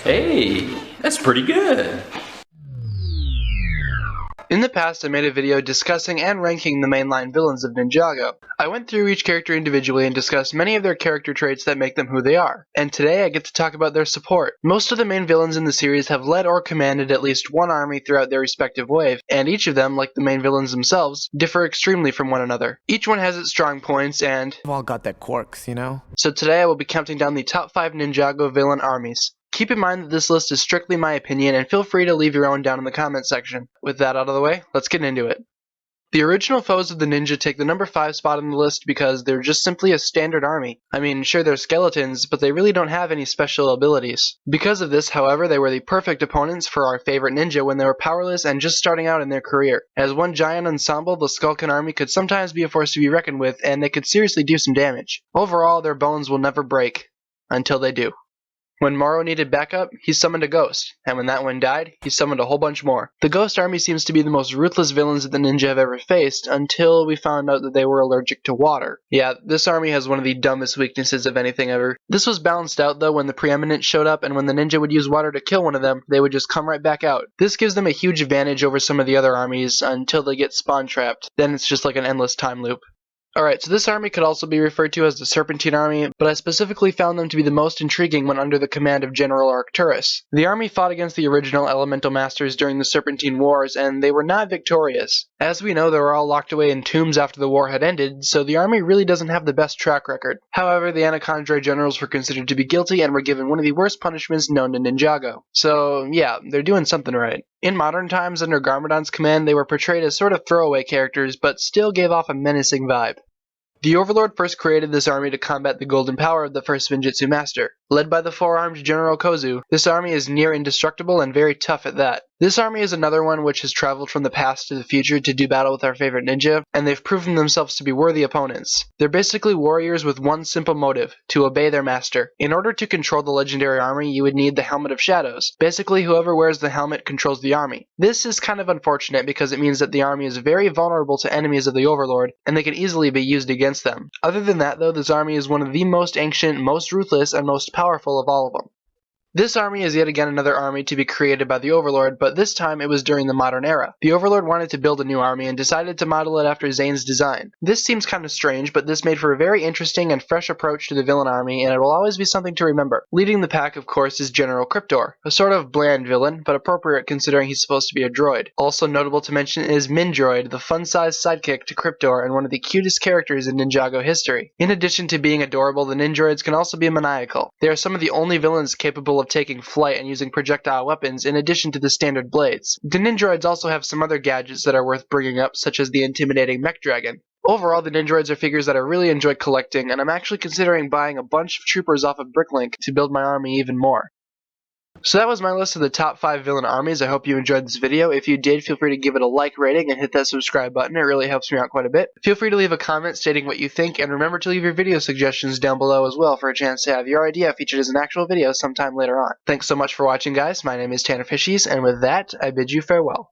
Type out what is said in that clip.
Hey, that's pretty good. In the past, I made a video discussing and ranking the mainline villains of Ninjago. I went through each character individually and discussed many of their character traits that make them who they are. And today I get to talk about their support. Most of the main villains in the series have led or commanded at least one army throughout their respective wave, and each of them, like the main villains themselves, differ extremely from one another. Each one has its strong points and We've all got their quirks, you know? So today I will be counting down the top 5 Ninjago villain armies. Keep in mind that this list is strictly my opinion, and feel free to leave your own down in the comments section. With that out of the way, let's get into it. The original foes of the ninja take the number 5 spot on the list because they're just simply a standard army. I mean, sure they're skeletons, but they really don't have any special abilities. Because of this, however, they were the perfect opponents for our favorite ninja when they were powerless and just starting out in their career. As one giant ensemble, the Skulkin army could sometimes be a force to be reckoned with, and they could seriously do some damage. Overall, their bones will never break. Until they do. When Moro needed backup, he summoned a ghost, and when that one died, he summoned a whole bunch more. The Ghost Army seems to be the most ruthless villains that the ninja have ever faced, until we found out that they were allergic to water. Yeah, this army has one of the dumbest weaknesses of anything ever. This was balanced out though when the Preeminent showed up, and when the ninja would use water to kill one of them, they would just come right back out. This gives them a huge advantage over some of the other armies until they get spawn trapped. Then it's just like an endless time loop. Alright, so this army could also be referred to as the Serpentine Army, but I specifically found them to be the most intriguing when under the command of General Arcturus. The army fought against the original Elemental Masters during the Serpentine Wars, and they were not victorious. As we know, they were all locked away in tombs after the war had ended, so the army really doesn't have the best track record. However, the Anacondra generals were considered to be guilty and were given one of the worst punishments known to Ninjago. So yeah, they're doing something right. In modern times, under Garmadon's command, they were portrayed as sort of throwaway characters, but still gave off a menacing vibe. The Overlord first created this army to combat the golden power of the first Vinjitsu Master. Led by the four-armed General Kozu, this army is near indestructible and very tough at that. This army is another one which has traveled from the past to the future to do battle with our favorite ninja, and they've proven themselves to be worthy opponents. They're basically warriors with one simple motive, to obey their master. In order to control the legendary army, you would need the Helmet of Shadows. Basically, whoever wears the helmet controls the army. This is kind of unfortunate because it means that the army is very vulnerable to enemies of the Overlord, and they can easily be used against them. Other than that though, this army is one of the most ancient, most ruthless, and most powerful of all of them. This army is yet again another army to be created by the Overlord, but this time it was during the modern era. The Overlord wanted to build a new army and decided to model it after Zane's design. This seems kind of strange, but this made for a very interesting and fresh approach to the villain army, and it will always be something to remember. Leading the pack, of course, is General Krypt, a sort of bland villain, but appropriate considering he's supposed to be a droid. Also notable to mention is Mindroid, the fun-sized sidekick to Krypt and one of the cutest characters in Ninjago history. In addition to being adorable, the Ninjroids can also be maniacal. They are some of the only villains capable of taking flight and using projectile weapons in addition to the standard blades. The Ninjroids also have some other gadgets that are worth bringing up, such as the intimidating mech dragon. Overall, the Ninjroids are figures that I really enjoy collecting, and I'm actually considering buying a bunch of troopers off of Bricklink to build my army even more. So that was my list of the top 5 villain armies. I hope you enjoyed this video. If you did, feel free to give it a like rating and hit that subscribe button. It really helps me out quite a bit. Feel free to leave a comment stating what you think, and remember to leave your video suggestions down below as well for a chance to have your idea featured as an actual video sometime later on. Thanks so much for watching, guys. My name is TannerFishies, and with that, I bid you farewell.